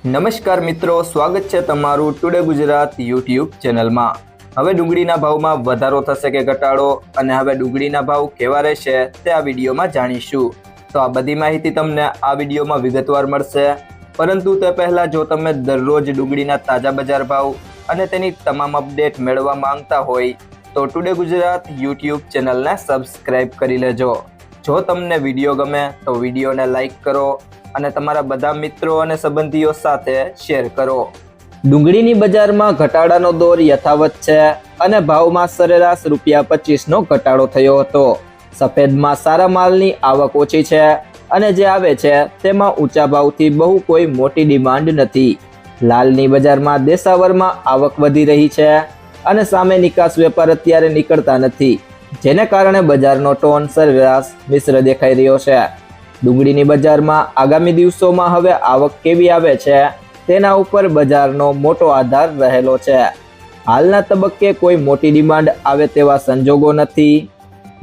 નમસ્કાર મિત્રો, સ્વાગત છે તમારું ટુડે ગુજરાત યુટ્યુબ ચેનલમાં। હવે ડુંગળીના ભાવમાં વધારો થશે કે ઘટાડો અને હવે ડુંગળીના ભાવ કેવા રહેશે તે આ વિડીયોમાં જાણીશું। તો આ બધી માહિતી તમને આ વિડીયોમાં વિગતવાર મળશે, પરંતુ તે પહેલાં જો તમે દરરોજ ડુંગળીના તાજા બજાર ભાવ અને તેની તમામ અપડેટ મેળવવા માંગતા હોય તો ટુડે ગુજરાત યુટ્યુબ ચેનલને સબસ્ક્રાઈબ કરી લેજો। જો તમને વિડીયો ગમે તો વિડીયોને લાઈક કરો અને તમારા બધા મિત્રો અને સંબંધીઓ સાથે શેર કરો। ડુંગળીની બજારમાં ઘટાડાનો દોર યથાવત છે અને ભાવમાં સરેરાશ ₹25નો ઘટાડો થયો હતો। સફેદમાં સારા માલની આવક ઓછી છે અને જે આવે છે તેમાં ઊંચા ભાવથી બહુ કોઈ મોટી ડિમાન્ડ નથી। લાલની બજારમાં દેશાવરમાં આવક વધી રહી છે અને સામે નિકાસ વેપાર અત્યારે નીકળતા નથી, જેને કારણે બજારનો ટોન સરેરાશ મિશ્ર દેખાઈ રહ્યો છે। ડુંગળીની બજારમાં આગામી દિવસોમાં હવે આવક કેવી આવે છે તેના ઉપર બજારનો મોટો આધાર રહેલો છે। હાલના તબક્કે કોઈ મોટી ડિમાન્ડ આવે તેવા સંજોગો નથી।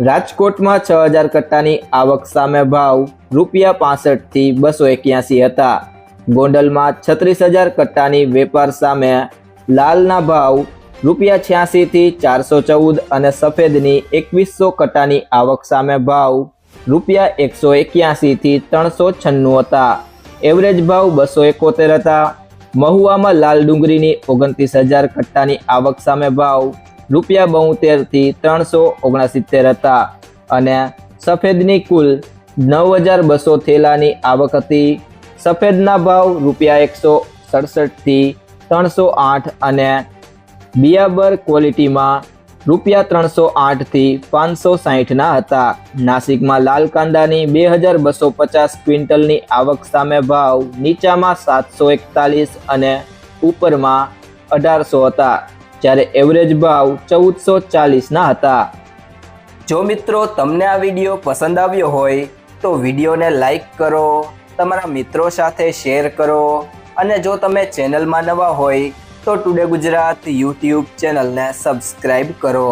રાજકોટમાં 6000 કટ્ટાની આવક સામે ભાવ ₹65 થી ₹281 હતા। ગોંડલમાં 36000 કટ્ટાની વેપાર સામે લાલના ભાવ ₹86 થી ₹414 અને સફેદની 2100 કટ્ટાની આવક સામે ભાવ ₹181 થી ₹396 હતા। એવરેજ ભાવ 271 હતા। મહુવામાં લાલ ડુંગળીની 29000 કટ્ટાની આવક સામે ભાવ ₹72 થી ₹369 હતા અને સફેદની કુલ 9200 થેલાની આવક હતી। સફેદના ભાવ ₹167 થી ₹308 અને બિયાબર ક્વોલિટીમાં ₹308 થી ₹560 હતા। નાસિકમાં લાલ કાંદાની 2250 ક્વિન્ટલની આવક સામે ભાવ નીચામાં 741 અને ઉપરમાં 1800 હતા, જ્યારે એવરેજ ભાવ 1440 હતા। જો મિત્રો તમને આ વિડીયો પસંદ આવ્યો હોય તો વિડીયોને લાઈક કરો, તમારા મિત્રો સાથે શેર કરો અને જો તમે ચેનલમાં નવા હોય તો ટુડે ગુજરાત યુટ્યુબ ચેનલને સબસ્ક્રાઈબ કરો।